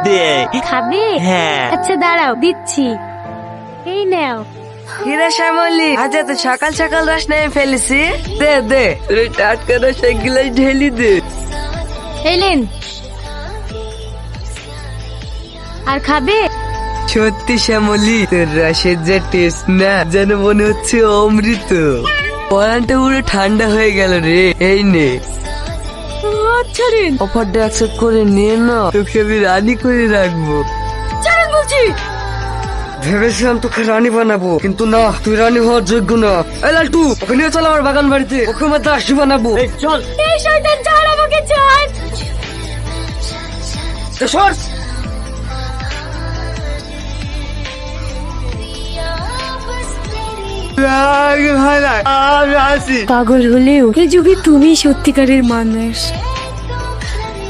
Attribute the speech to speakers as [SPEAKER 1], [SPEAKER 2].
[SPEAKER 1] দে।
[SPEAKER 2] খাবে?
[SPEAKER 1] হ্যাঁ।
[SPEAKER 2] আচ্ছা দাঁড়াও, দিচ্ছি। এই নাও।
[SPEAKER 3] হিরা শ্যামলি, আজ এত সকাল সকাল রস নিয়ে ফেলেছি। দে দে, তোর ওই টাটকা রস এক গ্লাস ঢেলি দে।
[SPEAKER 2] এলেন। আর খাবে?
[SPEAKER 3] সত্যি শ্যামলি, তোর রসের যে টেস্ট না, যেন মনে হচ্ছে অমৃত। পরানটা পুরো ঠান্ডা হয়ে গেল রে। এই নে,
[SPEAKER 2] ছাড়েন,
[SPEAKER 3] অফারটা অ্যাকসেপ্ট করে নে না, তোকে আমি রানী করে রাখবো।
[SPEAKER 2] ছাড়েন বলছি।
[SPEAKER 3] ভেবেছিলাম তোকে রানী বানাবো, কিন্তু না, তুই রানী হওয়ার যোগ্য না। এই লালটু, ওকে নিয়ে চল আমার বাগান বাড়িতে, ওকে আমার দাসী বানাবো।
[SPEAKER 1] চল।
[SPEAKER 2] এই শয়তান, ছাড় আমাকে, ছাড়।
[SPEAKER 3] সর।
[SPEAKER 1] আমি আসি।
[SPEAKER 2] পাগল হলেও এই যুগে তুমি সত্যিকারের মানুষ।